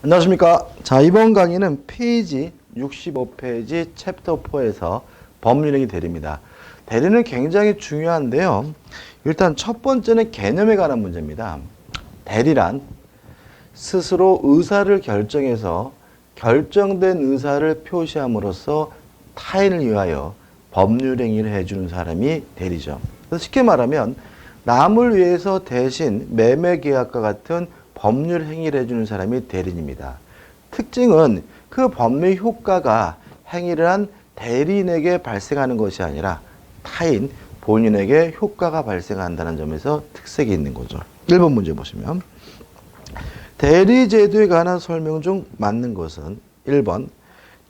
안녕하십니까. 자, 이번 강의는 페이지 65페이지 챕터 4에서 법률행위 대리입니다. 대리는 굉장히 중요한데요. 일단 첫 번째는 개념에 관한 문제입니다. 대리란 스스로 의사를 결정해서 결정된 의사를 표시함으로써 타인을 위하여 법률행위를 해주는 사람이 대리죠. 그래서 쉽게 말하면 남을 위해서 대신 매매계약과 같은 법률 행위를 해주는 사람이 대리인입니다. 특징은 그 법률 효과가 행위를 한 대리인에게 발생하는 것이 아니라 타인, 본인에게 효과가 발생한다는 점에서 특색이 있는 거죠. 1번 문제 보시면 대리제도에 관한 설명 중 맞는 것은 1번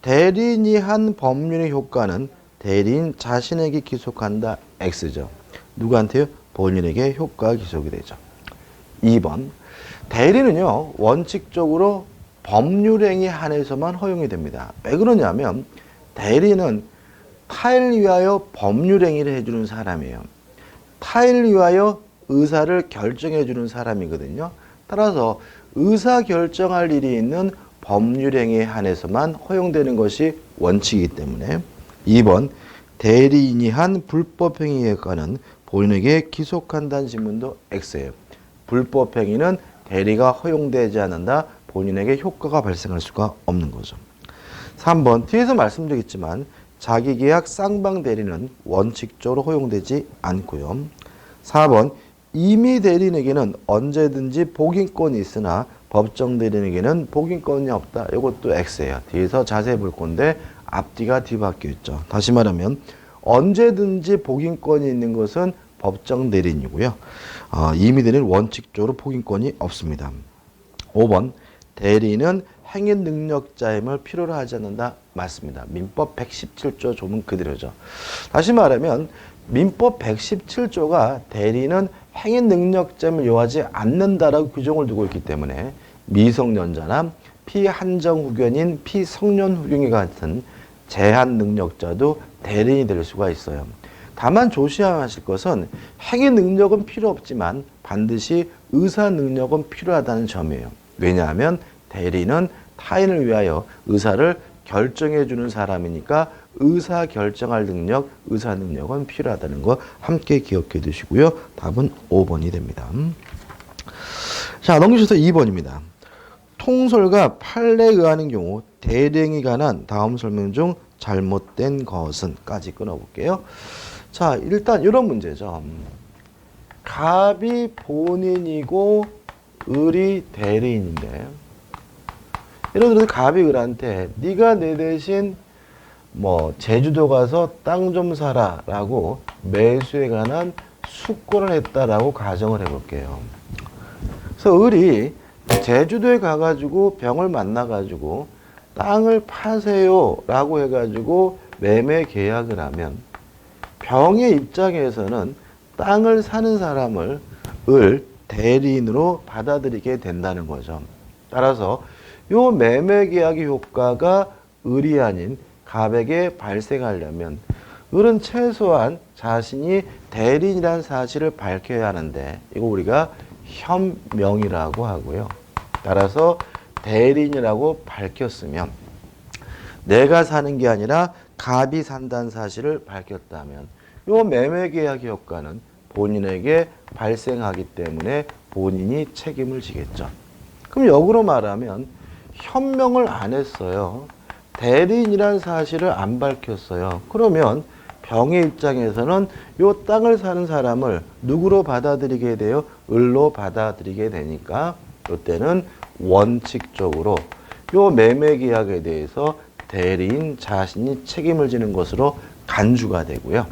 대리인이 한 법률의 효과는 대리인 자신에게 기속한다. X죠. 누구한테요? 본인에게 효과가 기속이 되죠. 2번 대리는요 원칙적으로 법률행위 한해서만 허용이 됩니다. 왜 그러냐면 대리는 타인을 위하여 법률행위를 해주는 사람이에요. 타인을 위하여 의사를 결정해주는 사람이거든요. 따라서 의사결정할 일이 있는 법률행위에 한해서만 허용되는 것이 원칙이기 때문에 2번 대리인이 한 불법행위에 관한 본인에게 기속한다는 질문도 X예요. 불법행위는 대리가 허용되지 않는다. 본인에게 효과가 발생할 수가 없는 거죠. 3번 뒤에서 말씀드렸지만 자기계약 쌍방대리는 원칙적으로 허용되지 않고요. 4번 임의 대리인에게는 언제든지 복인권이 있으나 법정 대리인에게는 복인권이 없다. 이것도 X예요. 뒤에서 자세히 볼 건데 앞뒤가 뒤바뀌어 있죠. 다시 말하면 언제든지 복인권이 있는 것은 법정 대리인이고요. 임의 대리는 원칙적으로 복인권이 없습니다. 5번 대리인은 행위 능력자임을 필요로 하지 않는다. 맞습니다. 민법 117조 조문 그대로죠. 다시 말하면 민법 117조가 대리인은 행위 능력자임을 요하지 않는다라고 규정을 두고 있기 때문에 미성년자나 피한정 후견인 피성년 후견인 같은 제한 능력자도 대리인이 될 수가 있어요. 다만 조심하실 것은 행위 능력은 필요 없지만 반드시 의사 능력은 필요하다는 점이에요. 왜냐하면 대리인은 타인을 위하여 의사를 결정해 주는 사람이니까 의사 결정할 능력, 의사 능력은 필요하다는 거 함께 기억해 두시고요. 답은 5번이 됩니다. 자, 넘기셔서 2번입니다. 통설과 판례에 의하는 경우 대리행위에 관한 다음 설명 중 잘못된 것은 까지 끊어볼게요. 자, 일단 이런 문제죠. 갑이 본인이고 을이 대리인인데 예를 들어서 갑이 을한테 네가 내 대신 제주도 가서 땅 좀 사라 라고 매수에 관한 수권을 했다라고 가정을 해볼게요. 그래서 을이 제주도에 가가지고 병을 만나가지고 땅을 파세요 라고 해가지고 매매 계약을 하면 병의 입장에서는 땅을 사는 사람을 을 대리인으로 받아들이게 된다는 거죠. 따라서 요 매매 계약의 효과가 을이 아닌 갑에게 발생하려면 을은 최소한 자신이 대리인이라는 사실을 밝혀야 하는데 이거 우리가 현명이라고 하고요. 따라서 대리인이라고 밝혔으면 내가 사는 게 아니라 갑이 산다는 사실을 밝혔다면 이 매매계약의 효과는 본인에게 발생하기 때문에 본인이 책임을 지겠죠. 그럼 역으로 말하면 현명을 안 했어요. 대리인이라는 사실을 안 밝혔어요. 그러면 병의 입장에서는 이 땅을 사는 사람을 누구로 받아들이게 돼요? 을로 받아들이게 되니까 이때는 원칙적으로 이 매매계약에 대해서 대리인 자신이 책임을 지는 것으로 간주가 되고요.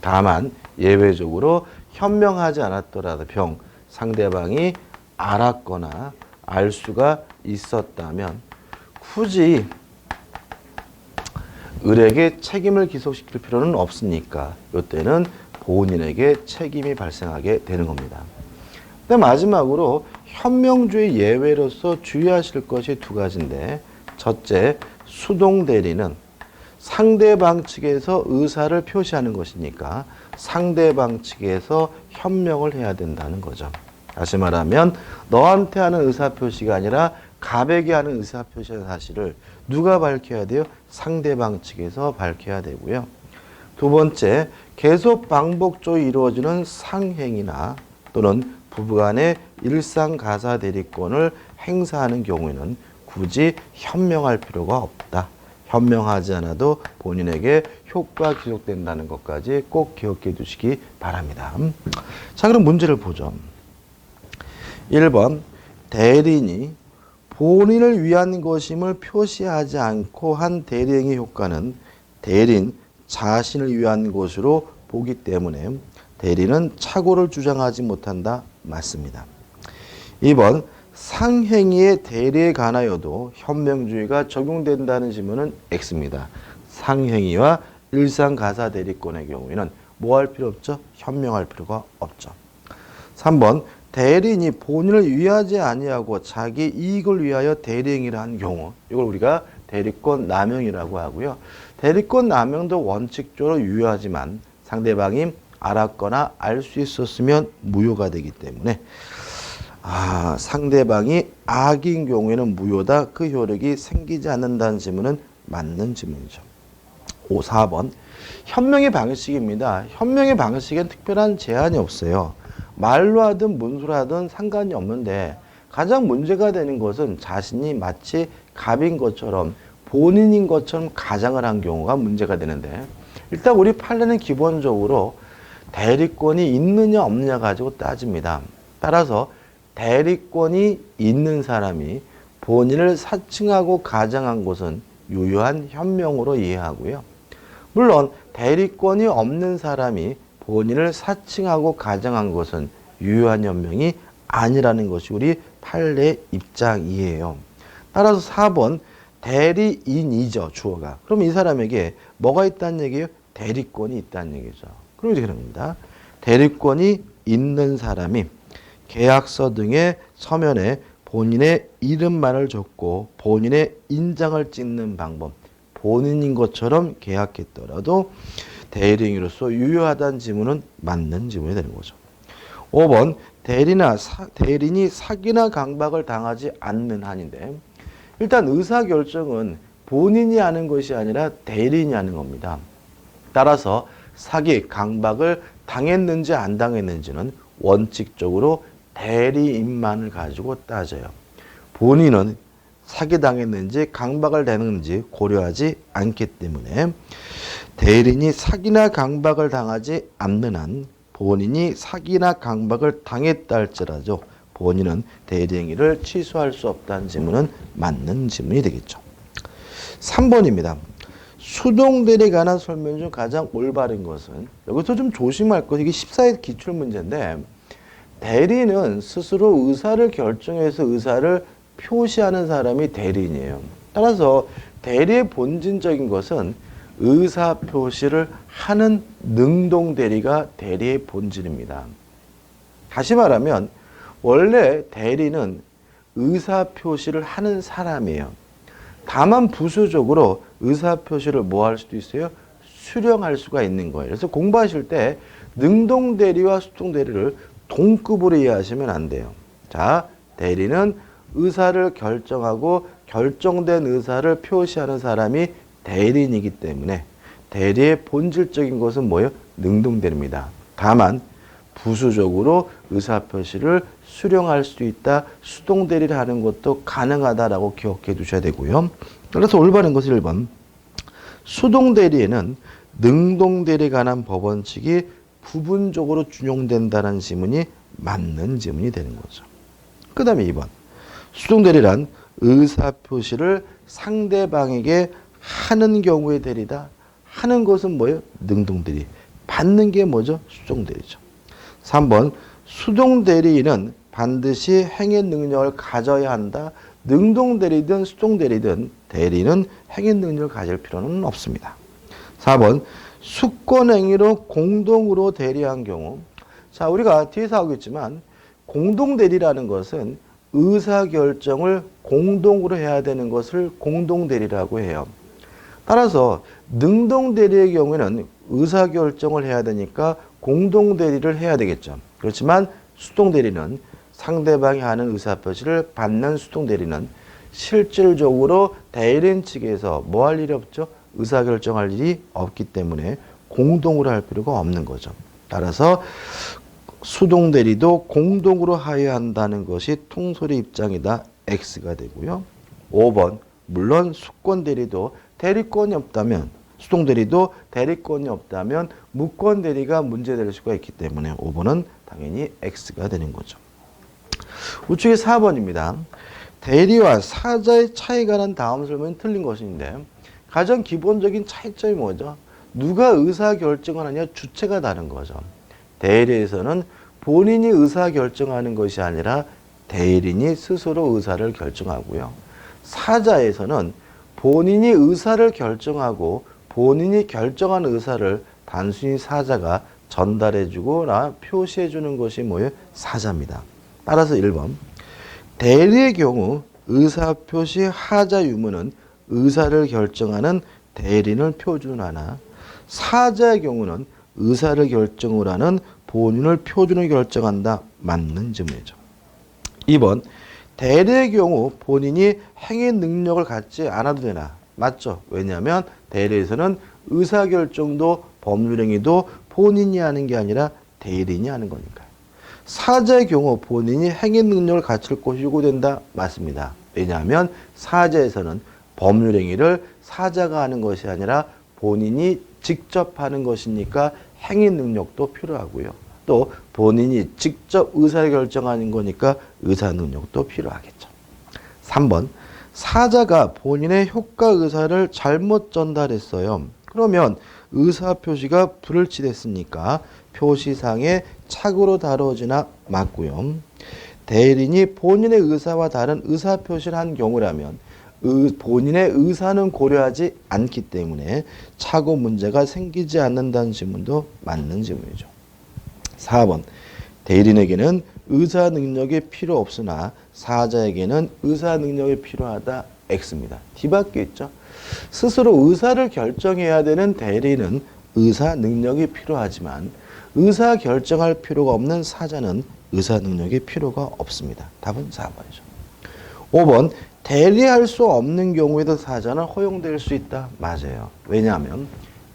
다만 예외적으로 현명하지 않았더라도 상대방이 알았거나 알 수가 있었다면 굳이 을에게 책임을 기소시킬 필요는 없으니까 이때는 본인에게 책임이 발생하게 되는 겁니다. 근데 마지막으로 현명주의 예외로서 주의하실 것이 두 가지인데 첫째, 수동대리는 상대방 측에서 의사를 표시하는 것이니까 상대방 측에서 현명을 해야 된다는 거죠. 다시 말하면 너한테 하는 의사표시가 아니라 갑에게 하는 의사표시의 사실을 누가 밝혀야 돼요? 상대방 측에서 밝혀야 되고요. 두 번째, 계속 반복적으로 이루어지는 상행이나 또는 부부간의 일상가사 대리권을 행사하는 경우에는 굳이 현명할 필요가 없다. 현명하지 않아도 본인에게 효과 기록된다는 것까지 꼭 기억해 두시기 바랍니다. 자, 그럼 문제를 보죠. 1번, 대리인이 본인을 위한 것임을 표시하지 않고 한 대리행위 효과는 대리인 자신을 위한 것으로 보기 때문에 대리는 착오를 주장하지 못한다. 맞습니다. 2번, 상행위의 대리에 관하여도 현명주의가 적용된다는 질문은 X입니다. 상행위와 일상가사 대리권의 경우에는 뭐 할 필요 없죠? 현명할 필요가 없죠. 3번, 대리인이 본인을 위하지 아니하고 자기 이익을 위하여 대리행위를 한 경우, 이걸 우리가 대리권 남용이라고 하고요. 대리권 남용도 원칙적으로 유효하지만 상대방이 알았거나 알 수 있었으면 무효가 되기 때문에 상대방이 악인 경우에는 무효다. 그 효력이 생기지 않는다는 질문은 맞는 질문이죠. 4번, 현명의 방식입니다. 현명의 방식엔 특별한 제한이 없어요. 말로 하든 문서로 하든 상관이 없는데 가장 문제가 되는 것은 자신이 마치 갑인 것처럼 본인인 것처럼 가장을 한 경우가 문제가 되는데, 일단 우리 판례는 기본적으로 대리권이 있느냐 없느냐 가지고 따집니다. 따라서 대리권이 있는 사람이 본인을 사칭하고 가장한 것은 유효한 현명으로 이해하고요. 물론 대리권이 없는 사람이 본인을 사칭하고 가장한 것은 유효한 현명이 아니라는 것이 우리 판례의 입장이에요. 따라서 4번, 대리인이죠, 주어가. 그럼 이 사람에게 뭐가 있다는 얘기예요? 대리권이 있다는 얘기죠. 그럼 이렇게 됩니다. 대리권이 있는 사람이 계약서 등의 서면에 본인의 이름만을 적고 본인의 인장을 찍는 방법, 본인인 것처럼 계약했더라도 대리인으로서 유효하다는 지문은 맞는 지문이 되는 거죠. 5번, 대리인이 사기나 강박을 당하지 않는 한인데, 일단 의사결정은 본인이 하는 것이 아니라 대리인이 하는 겁니다. 따라서 사기, 강박을 당했는지 안 당했는지는 원칙적으로 대리인만을 가지고 따져요. 본인은 사기당했는지 강박을 당했는지 고려하지 않기 때문에 대리인이 사기나 강박을 당하지 않는 한 본인이 사기나 강박을 당했다 할지라도 본인은 대리행위를 취소할 수 없다는 질문은 맞는 질문이 되겠죠. 3번입니다. 수동대리에 관한 설명 중 가장 올바른 것은, 여기서 좀 조심할 것, 이게 14회 기출문제인데, 대리인은 스스로 의사를 결정해서 의사를 표시하는 사람이 대리인이에요. 따라서 대리의 본질적인 것은 의사 표시를 하는 능동대리가 대리의 본질입니다. 다시 말하면 원래 대리는 의사 표시를 하는 사람이에요. 다만 부수적으로 의사 표시를 뭐 할 수도 있어요? 수령할 수가 있는 거예요. 그래서 공부하실 때 능동대리와 수동대리를 동급으로 이해하시면 안 돼요. 자, 대리는 의사를 결정하고 결정된 의사를 표시하는 사람이 대리인이기 때문에 대리의 본질적인 것은 뭐예요? 능동대리입니다. 다만 부수적으로 의사표시를 수령할 수 있다, 수동대리를 하는 것도 가능하다라고 기억해 두셔야 되고요. 그래서 올바른 것은 1번. 수동대리에는 능동대리에 관한 법원칙이 부분적으로 준용된다는 지문이 맞는 지문이 되는 거죠. 그 다음에 2번. 수동대리란 의사표시를 상대방에게 하는 경우의 대리다. 하는 것은 뭐예요? 능동대리. 받는 게 뭐죠? 수동대리죠. 3번. 수동대리인은 반드시 행위 능력을 가져야 한다. 능동대리든 수동대리든 대리는 행위 능력을 가질 필요는 없습니다. 4번. 수권행위로 공동으로 대리한 경우. 자, 우리가 뒤에서 하고 있지만 공동대리라는 것은 의사결정을 공동으로 해야 되는 것을 공동대리라고 해요. 따라서 능동대리의 경우에는 의사결정을 해야 되니까 공동대리를 해야 되겠죠. 그렇지만 수동대리는 상대방이 하는 의사표시를 받는 수동대리는 실질적으로 대리인 측에서 뭐 할 일이 없죠? 의사결정할 일이 없기 때문에 공동으로 할 필요가 없는 거죠. 따라서 수동대리도 공동으로 하여야 한다는 것이 통솔의 입장이다. X가 되고요. 5번 물론 수권대리도 대리권이 없다면 수동대리도 대리권이 없다면 무권대리가 문제될 수가 있기 때문에 5번은 당연히 X가 되는 거죠. 우측에 4번입니다. 대리와 사자의 차이가 난 다음 설명은 틀린 것인데 가장 기본적인 차이점이 뭐죠? 누가 의사결정을 하냐 주체가 다른 거죠. 대리에서는 본인이 의사결정하는 것이 아니라 대리인이 스스로 의사를 결정하고요. 사자에서는 본인이 의사를 결정하고 본인이 결정한 의사를 단순히 사자가 전달해주거나 표시해주는 것이 뭐예요? 사자입니다. 따라서 1번 대리의 경우 의사표시 하자 유무는 의사를 결정하는 대리인을 표준하나 사자의 경우는 의사를 결정을 하는 본인을 표준으로 결정한다. 맞는 질문이죠. 2번 대리의 경우 본인이 행위 능력을 갖지 않아도 되나? 맞죠. 왜냐하면 대리에서는 의사결정도 법률행위도 본인이 하는 게 아니라 대리인이 하는 거니까요. 사자의 경우 본인이 행위 능력을 갖출 것이 요구된다. 맞습니다. 왜냐하면 사자에서는 법률행위를 사자가 하는 것이 아니라 본인이 직접 하는 것이니까 행위 능력도 필요하고요. 또 본인이 직접 의사를 결정하는 거니까 의사 능력도 필요하겠죠. 3번 사자가 본인의 효과 의사를 잘못 전달했어요. 그러면 의사 표시가 불일치됐으니까 표시상의 착오로 다뤄지나 맞고요. 대리인이 본인의 의사와 다른 의사 표시를 한 경우라면 본인의 의사는 고려하지 않기 때문에 착오 문제가 생기지 않는다는 질문도 맞는 질문이죠. 4번 대리인에게는 의사 능력이 필요 없으나 사자에게는 의사 능력이 필요하다. X입니다. 뒤바뀌어 있죠. 스스로 의사를 결정해야 되는 대리인은 의사 능력이 필요하지만 의사 결정할 필요가 없는 사자는 의사 능력이 필요가 없습니다. 답은 4번이죠. 5번 대리할 수 없는 경우에도 사자는 허용될 수 있다. 맞아요. 왜냐하면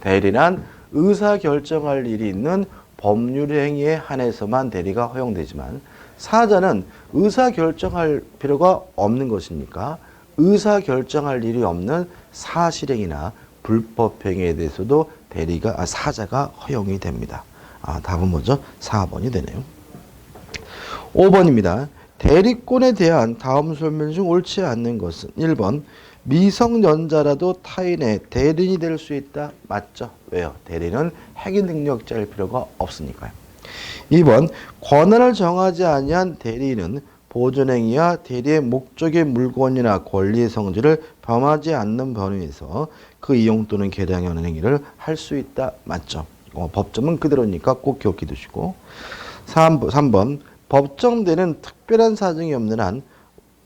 대리란 의사 결정할 일이 있는 법률 행위에 한해서만 대리가 허용되지만 사자는 의사 결정할 필요가 없는 것이니까 의사 결정할 일이 없는 사실행위나 불법행위에 대해서도 사자가 허용이 됩니다. 답은 뭐죠? 4번이 되네요. 5번입니다. 대리권에 대한 다음 설명 중 옳지 않는 것은 1번 미성년자라도 타인의 대리인이 될 수 있다. 맞죠? 왜요? 대리는 행위 능력자일 필요가 없으니까요. 2번 권한을 정하지 아니한 대리인은 보존행위와 대리의 목적의 물건이나 권리의 성질을 범하지 않는 범위에서 그 이용 또는 개량하는 행위를 할 수 있다. 맞죠? 법점은 그대로니까 꼭 기억해 두시고 3번 법정대리는 특별한 사정이 없는 한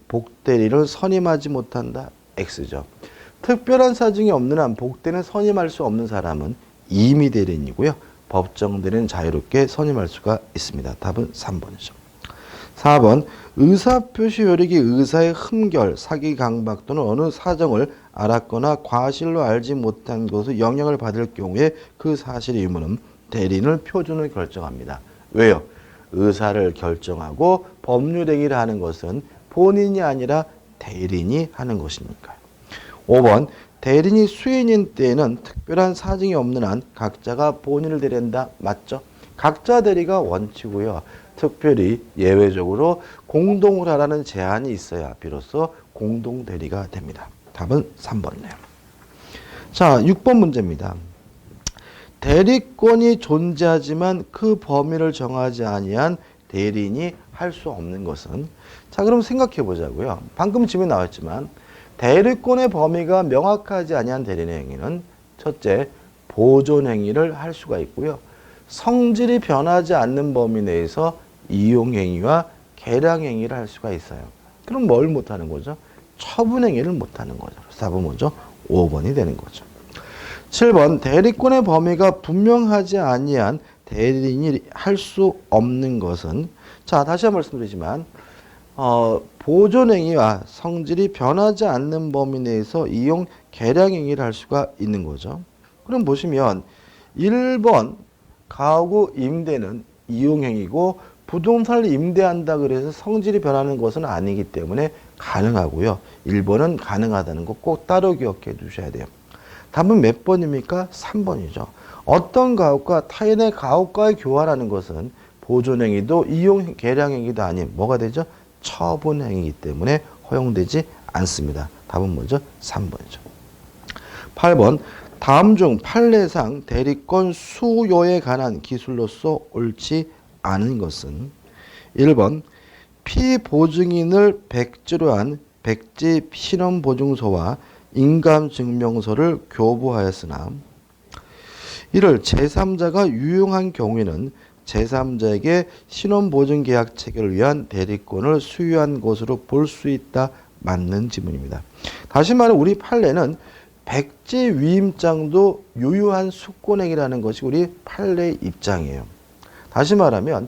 복대리를 선임하지 못한다. X죠. 특별한 사정이 없는 한 복대리는 선임할 수 없는 사람은 임의대리인이고요. 법정대리는 자유롭게 선임할 수가 있습니다. 답은 3번이죠. 4번 의사표시 요력이 의사의 흠결, 사기, 강박 또는 어느 사정을 알았거나 과실로 알지 못한 것을 영향을 받을 경우에 그 사실의 의무는 대리인을 표준으로 결정합니다. 왜요? 의사를 결정하고 법률행위를 하는 것은 본인이 아니라 대리인이 하는 것이니까요. 5번 대리인이 수인인 때에는 특별한 사정이 없는 한 각자가 본인을 대리한다. 맞죠? 각자 대리가 원칙이고요. 특별히 예외적으로 공동을 하라는 제한이 있어야 비로소 공동 대리가 됩니다. 답은 3번이네요. 자, 6번 문제입니다. 대리권이 존재하지만 그 범위를 정하지 아니한 대리인이 할 수 없는 것은 자, 그럼 생각해 보자고요. 방금 질문이 나왔지만 대리권의 범위가 명확하지 아니한 대리인의 행위는 첫째, 보존 행위를 할 수가 있고요. 성질이 변하지 않는 범위 내에서 이용 행위와 개량 행위를 할 수가 있어요. 그럼 뭘 못하는 거죠? 처분 행위를 못하는 거죠. 답은 뭐죠? 5번이 되는 거죠. 7번 대리권의 범위가 분명하지 아니한 대리인이 할 수 없는 것은 자, 다시 한번 말씀드리지만 보존행위와 성질이 변하지 않는 범위 내에서 이용 계량행위를 할 수가 있는 거죠. 그럼 보시면 1번 가구 임대는 이용행위고 부동산을 임대한다 그래서 성질이 변하는 것은 아니기 때문에 가능하고요. 1번은 가능하다는 거 꼭 따로 기억해 두셔야 돼요. 답은 몇 번입니까? 3번이죠. 어떤 가옥과 타인의 가옥과의 교환하는 것은 보존행위도 이용 계량행위도 아닌 뭐가 되죠? 처분행위이기 때문에 허용되지 않습니다. 답은 뭐죠? 3번이죠. 8번 다음 중 판례상 대리권 수요에 관한 기술로서 옳지 않은 것은 1번 피보증인을 백지로 한 백지 신원보증서와 인감증명서를 교부하였으나 이를 제3자가 유용한 경우에는 제3자에게 신원보증계약 체결을 위한 대리권을 수여한 것으로 볼 수 있다. 맞는 지문입니다. 다시 말해 우리 판례는 백지 위임장도 유효한 수권행위라는 것이 우리 판례의 입장이에요. 다시 말하면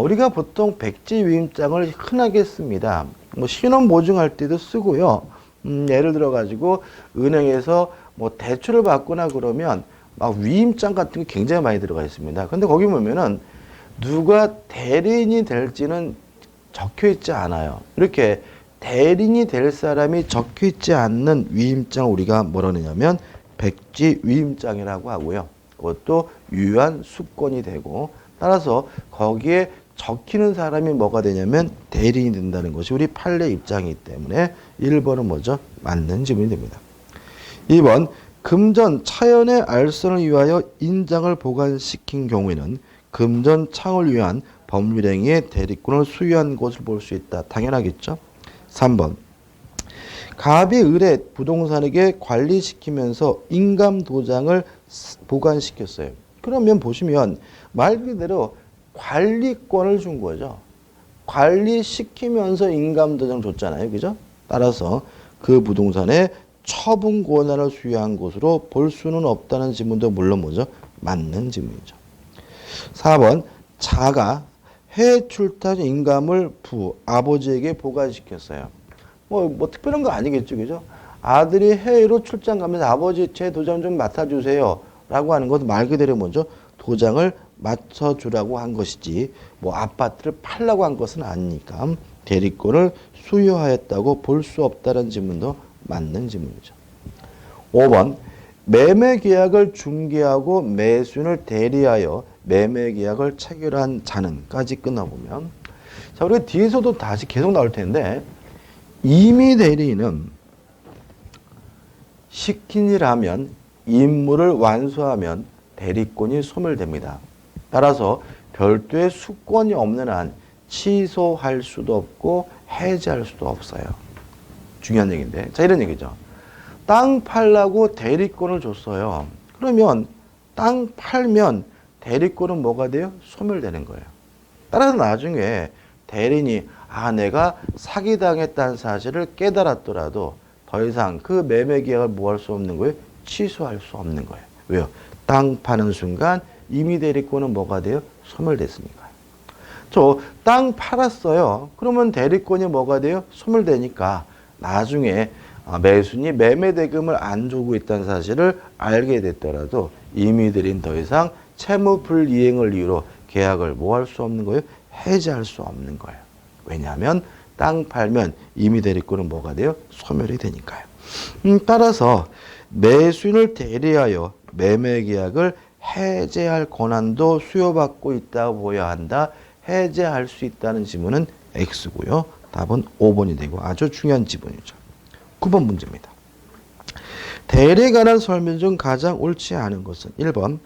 우리가 보통 백지 위임장을 흔하게 씁니다. 뭐 신원 보증할 때도 쓰고요. 예를 들어 가지고 은행에서 뭐 대출을 받거나 그러면 막 위임장 같은 게 굉장히 많이 들어가 있습니다. 근데 거기 보면은 누가 대리인이 될지는 적혀 있지 않아요. 이렇게 대리인이 될 사람이 적혀 있지 않는 위임장을 우리가 뭐라 하냐면 백지 위임장이라고 하고요. 그것도 유효한 수권이 되고 따라서 거기에 적히는 사람이 뭐가 되냐면 대리인이 된다는 것이 우리 판례 입장이기 때문에 1번은 뭐죠? 맞는 지문이 됩니다. 2번 금전 차연의 알선을 위하여 인장을 보관시킨 경우에는 금전 창을 위한 법률행위의 대리권을 수여한 것을 볼 수 있다. 당연하겠죠? 3번 갑이 을의 부동산에게 관리시키면서 인감도장을 보관시켰어요. 그러면 보시면 말 그대로 관리권을 준 거죠. 관리시키면서 인감도장 줬잖아요. 그죠? 따라서 그 부동산에 처분 권한을 수여한 것으로 볼 수는 없다는 지문도 물론 뭐죠? 맞는 지문이죠. 4번 자가 해외 출탄 인감을 아버지에게 보관시켰어요. 뭐 특별한 거 아니겠죠. 그죠? 아들이 해외로 출장 가면서 아버지 제 도장 좀 맡아주세요. 라고 하는 것은 말 그대로 뭐죠? 도장을 맞춰주라고 한 것이지 뭐 아파트를 팔라고 한 것은 아니니까 대리권을 수여하였다고 볼 수 없다는 지문도 맞는 지문이죠. 5번 매매계약을 중개하고 매수인을 대리하여 매매계약을 체결한 자는까지 끝나보면 자 우리가 뒤에서도 다시 계속 나올 텐데 임의 대리인은 시킨 일 하면 임무를 완수하면 대리권이 소멸됩니다. 따라서 별도의 수권이 없는 한 취소할 수도 없고 해지할 수도 없어요. 중요한 얘기인데 자 이런 얘기죠. 땅 팔라고 대리권을 줬어요. 그러면 땅 팔면 대리권은 뭐가 돼요? 소멸되는 거예요. 따라서 나중에 대리인이 내가 사기당했다는 사실을 깨달았더라도 더 이상 그 매매 계약을 뭐 할 수 없는 거예요? 취소할 수 없는 거예요. 왜요? 땅 파는 순간 임의 대리권은 뭐가 돼요? 소멸됐으니까요. 저 땅 팔았어요. 그러면 대리권이 뭐가 돼요? 소멸되니까 나중에 매수인이 매매 대금을 안 주고 있다는 사실을 알게 됐더라도 임의 대리인 더 이상 채무 불이행을 이유로 계약을 뭐 할 수 없는 거예요? 해지할 수 없는 거예요. 왜냐하면 땅 팔면 임의 대리권은 뭐가 돼요? 소멸이 되니까요. 따라서 매수인을 대리하여 매매 계약을 해제할 권한도 수여받고 있다고 보여야 한다. 해제할 수 있다는 지문은 X고요. 답은 5번이 되고 아주 중요한 지문이죠. 9번 문제입니다. 대리에 관한 설명 중 가장 옳지 않은 것은 1번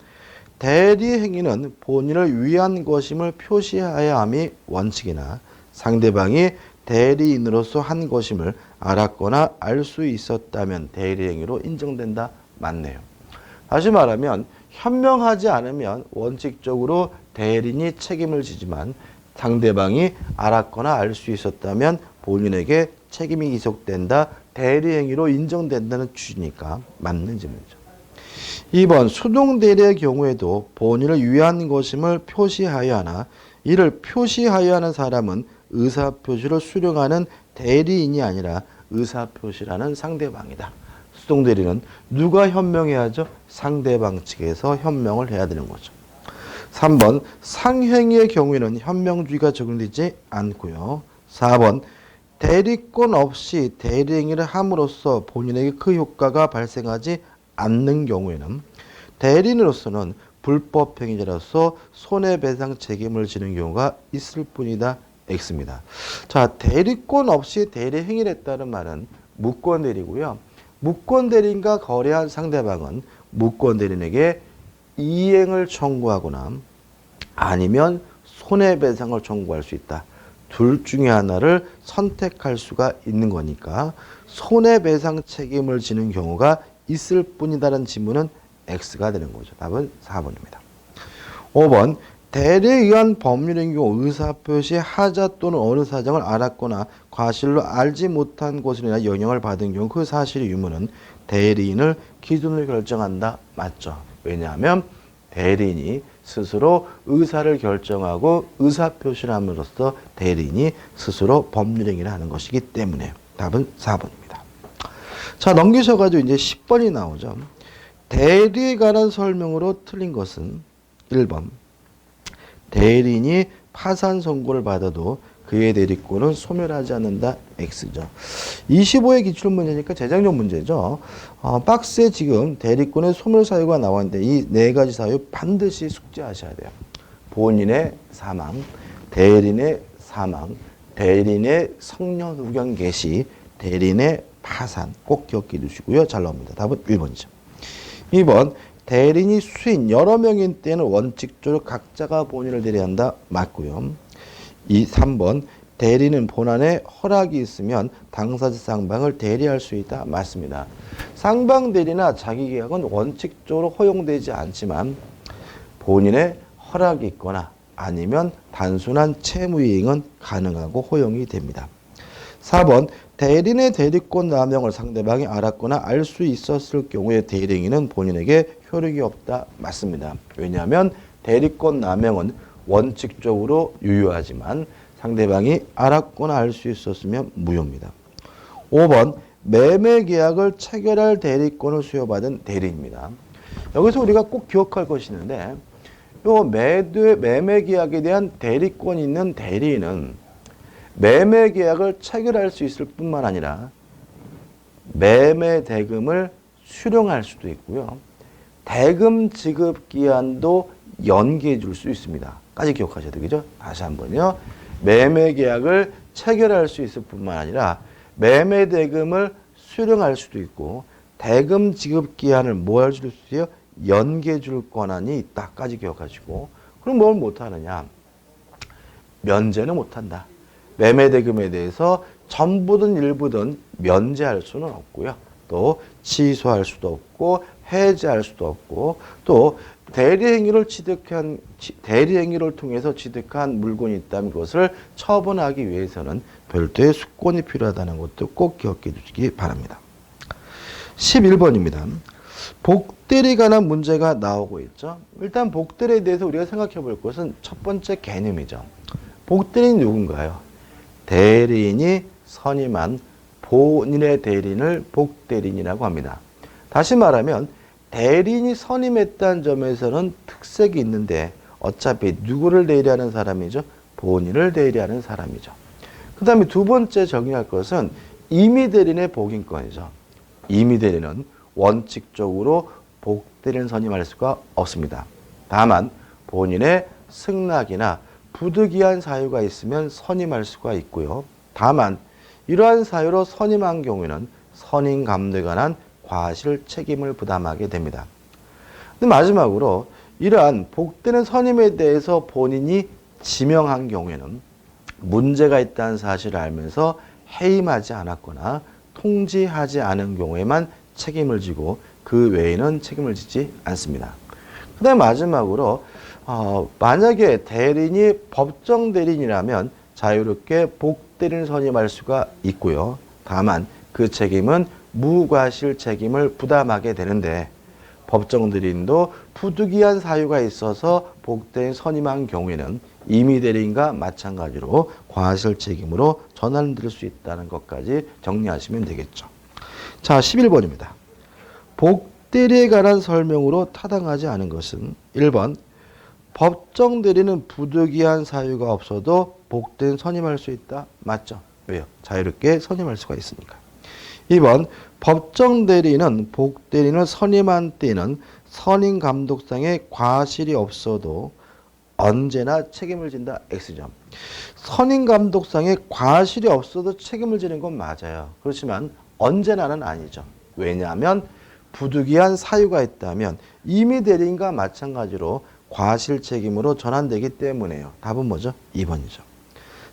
대리 행위는 본인을 위한 것임을 표시해야 함이 원칙이나 상대방이 대리인으로서 한 것임을 알았거나 알 수 있었다면 대리 행위로 인정된다. 맞네요. 다시 말하면 현명하지 않으면 원칙적으로 대리인이 책임을 지지만 상대방이 알았거나 알 수 있었다면 본인에게 책임이 기속된다. 대리 행위로 인정된다는 취지니까 맞는 질문이죠. 2번 수동대리의 경우에도 본인을 위한 것임을 표시하여야 하나 이를 표시하여야 하는 사람은 의사표시를 수령하는 대리인이 아니라 의사표시라는 상대방이다. 수동대리는 누가 현명해야죠? 상대방 측에서 현명을 해야 되는 거죠. 3번 상행위의 경우에는 현명주의가 적용되지 않고요. 4번 대리권 없이 대리행위를 함으로써 본인에게 그 효과가 발생하지 않는 경우에는 대리인으로서는 불법행위자로서 손해배상 책임을 지는 경우가 있을 뿐이다. X입니다. 자, 대리권 없이 대리행위를 했다는 말은 무권대리고요. 무권대리인과 거래한 상대방은 무권대리인에게 이행을 청구하거나 아니면 손해배상을 청구할 수 있다. 둘 중에 하나를 선택할 수가 있는 거니까 손해배상 책임을 지는 경우가 있을 뿐이다라는 지문은 X가 되는 거죠. 답은 4번입니다. 5번 대리에 의한 법률인 경우 의사표시 하자 또는 어느 사정을 알았거나 과실로 알지 못한 것으로 인해 영향을 받은 경우 그 사실의 유무는 대리인을 기준으로 결정한다. 맞죠? 왜냐하면 대리인이 스스로 의사를 결정하고 의사표시를 함으로써 대리인이 스스로 법률행위를 하는 것이기 때문에 답은 4번입니다. 자, 넘기셔가지고 이제 10번이 나오죠. 대리에 관한 설명으로 틀린 것은 1번 대리인이 파산 선고를 받아도 그의 대리권은 소멸하지 않는다. X죠. 25의 기출문제니까 재작년 문제죠. 박스에 지금 대리권의 소멸 사유가 나왔는데 이 네 가지 사유 반드시 숙지하셔야 돼요. 본인의 사망, 대리인의 사망, 대리인의 성년 후견 개시, 대리인의 파산 꼭 기억해 두시고요. 잘 나옵니다. 답은 1번이죠. 2번 대리인이 수인 여러 명인 때는 원칙적으로 각자가 본인을 대리한다. 맞고요. 3번 대리는 본안에 허락이 있으면 당사자 쌍방을 대리할 수 있다. 맞습니다. 쌍방 대리나 자기계약은 원칙적으로 허용되지 않지만 본인의 허락이 있거나 아니면 단순한 채무이행은 가능하고 허용이 됩니다. 4번 대리인의 대리권 남용을 상대방이 알았거나 알 수 있었을 경우에 대리인은 본인에게 효력이 없다. 맞습니다. 왜냐하면 대리권 남용은 원칙적으로 유효하지만 상대방이 알았거나 알 수 있었으면 무효입니다. 5번 매매계약을 체결할 대리권을 수여받은 대리인입니다. 여기서 우리가 꼭 기억할 것이 있는데 요 매매계약에 대한 대리권이 있는 대리인은 매매계약을 체결할 수 있을 뿐만 아니라 매매대금을 수령할 수도 있고요. 대금 지급 기한도 연기해 줄 수 있습니다. 까지 기억하셔야 되겠죠? 다시 한번요. 매매계약을 체결할 수 있을 뿐만 아니라 매매대금을 수령할 수도 있고 대금 지급 기한을 뭐 할 수 있어요? 연기해 줄 권한이 있다까지 기억하시고 그럼 뭘 못하느냐? 면제는 못한다. 매매대금에 대해서 전부든 일부든 면제할 수는 없고요. 또 취소할 수도 없고 해지할 수도 없고 또 대리행위를 통해서 취득한 물건이 있다면 그것을 처분하기 위해서는 별도의 수권이 필요하다는 것도 꼭 기억해 주시기 바랍니다. 11번입니다. 복대리에 관한 문제가 나오고 있죠. 일단 복대리에 대해서 우리가 생각해 볼 것은 첫 번째 개념이죠. 복대리는 누군가요? 대리인이 선임한 본인의 대리인을 복대리인이라고 합니다. 다시 말하면 대리인이 선임했다는 점에서는 특색이 있는데 어차피 누구를 대리하는 사람이죠? 본인을 대리하는 사람이죠. 그 다음에 두 번째 정의할 것은 임의대리인의 복인권이죠. 임의대리는 원칙적으로 복대리인 선임할 수가 없습니다. 다만 본인의 승낙이나 부득이한 사유가 있으면 선임할 수가 있고요. 다만 이러한 사유로 선임한 경우에는 선임 감독에 관한 과실 책임을 부담하게 됩니다. 근데 마지막으로 이러한 복대리인 선임에 대해서 본인이 지명한 경우에는 문제가 있다는 사실을 알면서 해임하지 않았거나 통지하지 않은 경우에만 책임을 지고 그 외에는 책임을 지지 않습니다. 그 다음에 마지막으로 만약에 대리인이 법정 대리인이라면 자유롭게 복대리인 선임할 수가 있고요. 다만 그 책임은 무과실 책임을 부담하게 되는데 법정 대리인도 부득이한 사유가 있어서 복대인 선임한 경우에는 임의 대리인과 마찬가지로 과실 책임으로 전환될 수 있다는 것까지 정리하시면 되겠죠. 자, 11번입니다. 복대리에 관한 설명으로 타당하지 않은 것은 1번 법정 대리는 부득이한 사유가 없어도 복대인 선임할 수 있다. 맞죠? 왜요? 자유롭게 선임할 수가 있으니까. 2번 법정 대리는 복대리인을 선임한 때는 선임 감독상의 과실이 없어도 언제나 책임을 진다. X점. 선임 감독상의 과실이 없어도 책임을 지는 건 맞아요. 그렇지만 언제나는 아니죠. 왜냐하면 부득이한 사유가 있다면 임의 대리인과 마찬가지로 과실 책임으로 전환되기 때문에요. 답은 뭐죠? 2번이죠.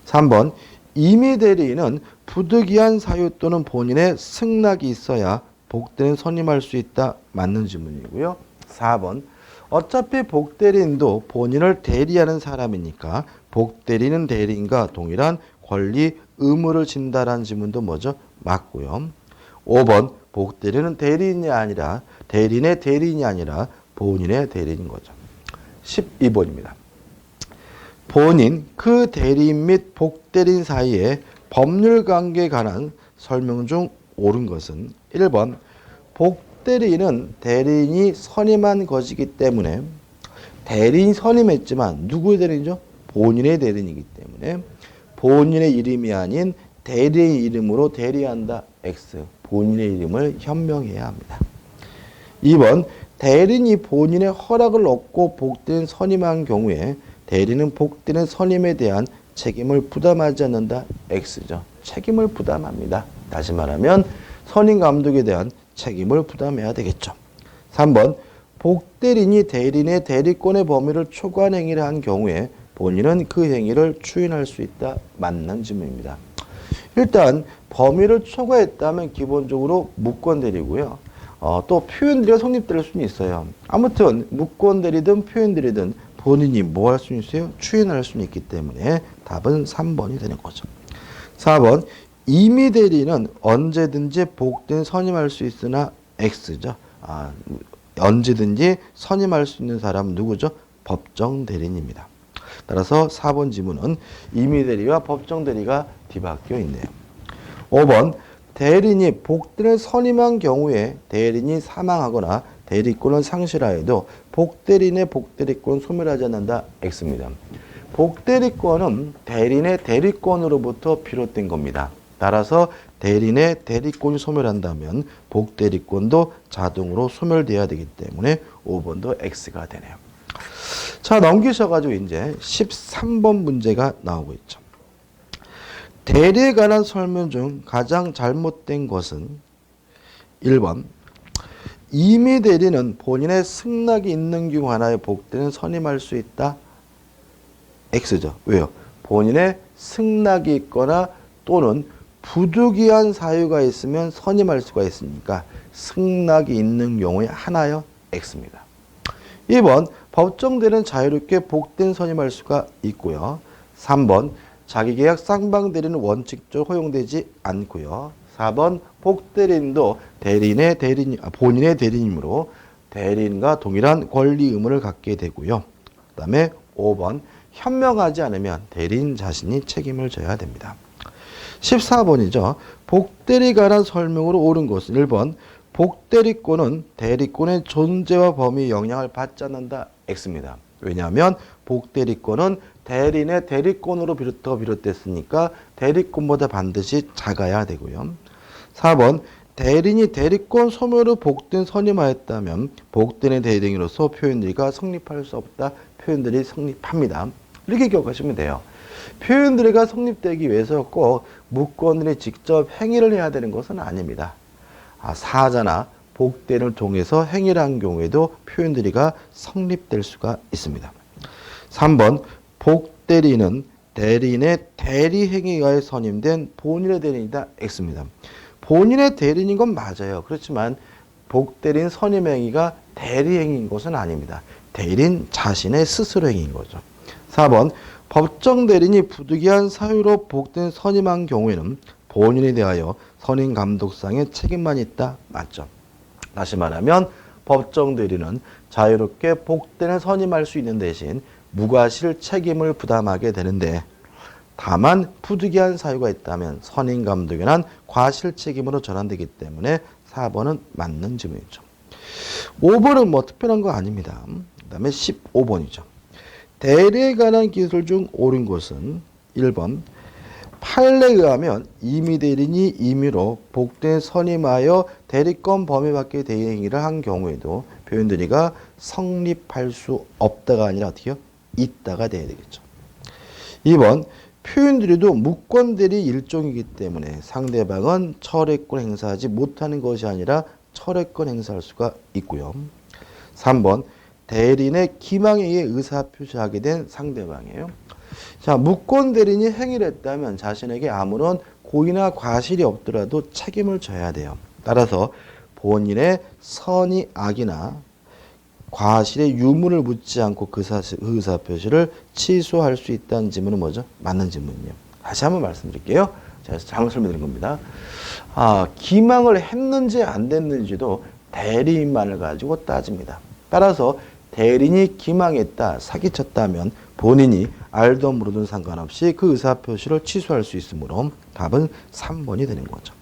3번 임의 대리인은 부득이한 사유 또는 본인의 승낙이 있어야 복대리인 선임할 수 있다. 맞는 질문이고요. 4번 어차피 복대리인도 본인을 대리하는 사람이니까 복대리는 대리인과 동일한 권리, 의무를 진다라는 질문도 뭐죠? 맞고요. 5번 복대리는 대리인이 아니라 대리인의 대리인이 아니라 본인의 대리인인 거죠. 12번입니다. 본인, 그 대리인 및 복대리인 사이의 법률관계에 관한 설명 중 옳은 것은 1번 복대리인은 대리인이 선임한 것이기 때문에 대리인 선임했지만 누구의 대리인이죠? 본인의 대리인이기 때문에 본인의 이름이 아닌 대리인 이름으로 대리한다. X. 본인의 이름을 현명해야 합니다. 2번 대리인이 본인의 허락을 얻고 복대리인 선임한 경우에 대리인은 복대리인 선임에 대한 책임을 부담하지 않는다. X죠. 책임을 부담합니다. 다시 말하면 선임 감독에 대한 책임을 부담해야 되겠죠. 3번 복대리인이 대리인의 대리권의 범위를 초과한 행위를 한 경우에 본인은 그 행위를 추인할 수 있다. 맞는 질문입니다. 일단 범위를 초과했다면 기본적으로 무권대리고요. 또 표현대리가 성립될 수는 있어요. 아무튼 무권대리든 표현대리든 본인이 뭐 할 수 있어요? 추인할 수는 있기 때문에 답은 3번이 되는 거죠. 4번 임의 대리는 언제든지 복대리인 선임할 수 있으나 X죠. 언제든지 선임할 수 있는 사람은 누구죠? 법정 대리인입니다. 따라서 4번 지문은 임의 대리와 법정 대리가 뒤바뀌어 있네요. 5번 대리인이 복대리인을 선임한 경우에 대리인이 사망하거나 대리권을 상실하여도 복대리인의 복대리권 소멸하지 않는다. X입니다. 복대리권은 대리인의 대리권으로부터 비롯된 겁니다. 따라서 대리인의 대리권이 소멸한다면 복대리권도 자동으로 소멸돼야 되기 때문에 5번도 X가 되네요. 자, 넘기셔가지고 이제 13번 문제가 나오고 있죠. 대리에 관한 설명 중 가장 잘못된 것은 1번 임의 대리는 본인의 승낙이 있는 경우 하나에 복대리인을 선임할 수 있다. X죠. 왜요? 본인의 승낙이 있거나 또는 부득이한 사유가 있으면 선임할 수가 있으니까 승낙이 있는 경우에 하나요? X입니다. 2번 법정 대리는 자유롭게 복대리인 선임할 수가 있고요. 3번 자기계약 쌍방 대리는 원칙적으로 허용되지 않고요. 4번 복대리인도 본인의 대리인이므로 대리인과 동일한 권리 의무를 갖게 되고요. 그 다음에 5번 현명하지 않으면 대리인 자신이 책임을 져야 됩니다. 14번이죠. 복대리에 관한 설명으로 옳은 것은 1번 복대리권은 대리권의 존재와 범위에 영향을 받지 않는다. X입니다. 왜냐하면 복대리권은 대리인의 대리권으로부터 비롯됐으니까 대리권보다 반드시 작아야 되고요. 4번 대리인이 대리권 소멸로 복대리인 선임하였다면 복대리인의 대리인으로서 표현들이가 성립할 수 없다. 표현들이 성립합니다. 이렇게 기억하시면 돼요. 표현들이가 성립되기 위해서 꼭 무권들이 직접 행위를 해야 되는 것은 아닙니다. 사자나 복대리인을 통해서 행위를 한 경우에도 표현들이가 성립될 수가 있습니다. 3번 복대리인은 대리인의 대리행위에 의하여 선임된 본인의 대리인이다. X입니다. 본인의 대리인인 건 맞아요. 그렇지만 복대리인 선임행위가 대리행위인 것은 아닙니다. 대리인 자신의 스스로 행위인 거죠. 4번 법정 대리인이 부득이한 사유로 복대리인 선임한 경우에는 본인에 대하여 선임 감독상의 책임만 있다. 맞죠. 다시 말하면 법정 대리는 자유롭게 복대를 선임할 수 있는 대신 무과실 책임을 부담하게 되는데 다만 부득이한 사유가 있다면 선임 감독에는 과실 책임으로 전환되기 때문에 4번은 맞는 질문이죠. 5번은 뭐 특별한 거 아닙니다. 그 다음에 15번이죠. 대리에 관한 기술 중 옳은 것은 1번 판례에 의하면 임의 대리인이 임의로 복대 선임하여 대리권 범위 밖의 대리 행위를 한 경우에도 표현 대리가 성립할 수 없다가 아니라 어떻게요? 있다가 돼야 되겠죠. 2번 표현 대리도 무권 대리 일종이기 때문에 상대방은 철회권 행사하지 못하는 것이 아니라 철회권 행사할 수가 있고요. 3번 대리인의 기망에 의해 의사표시하게 된 상대방이에요. 자, 무권 대리인이 행위를 했다면 자신에게 아무런 고의나 과실이 없더라도 책임을 져야 돼요. 따라서 본인의 선의 악이나 과실의 유무를 묻지 않고 그 의사표시를 취소할 수 있다는 질문은 뭐죠? 맞는 질문이에요. 다시 한번 말씀드릴게요. 제가 잘못 설명드린 겁니다. 기망을 했는지 안 됐는지도 대리인만을 가지고 따집니다. 따라서 대리인이 기망했다, 사기쳤다면 본인이 알던 모르든 상관없이 그 의사표시를 취소할 수 있으므로 답은 3번이 되는 거죠.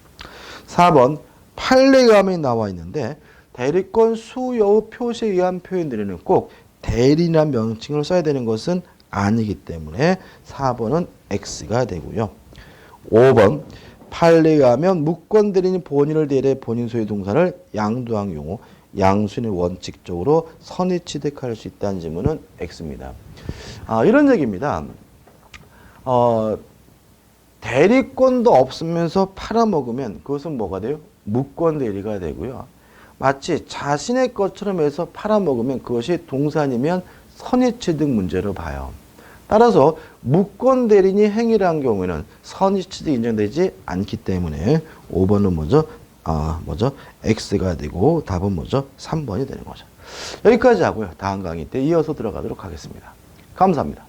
4번 판례감이 나와 있는데 대리권 수여의 표시에 의한 표현들에는 꼭 대리인이라는 명칭을 써야 되는 것은 아니기 때문에 4번은 X가 되고요. 5번 판례에 의하면 무권 대리인이 본인을 대리해 본인 소유 동산을 양도한 경우 양수인이 원칙적으로 선의 취득할 수 있다는 질문은 X입니다. 이런 얘기입니다. 대리권도 없으면서 팔아먹으면 그것은 뭐가 돼요? 무권 대리가 되고요. 마치 자신의 것처럼 해서 팔아먹으면 그것이 동산이면 선의 취득 문제로 봐요. 따라서 무권 대리인이 행위를 한 경우에는 선의 취득이 인정되지 않기 때문에 5번은 뭐죠? X가 되고 답은 뭐죠? 3번이 되는 거죠. 여기까지 하고요. 다음 강의 때 이어서 들어가도록 하겠습니다. 감사합니다.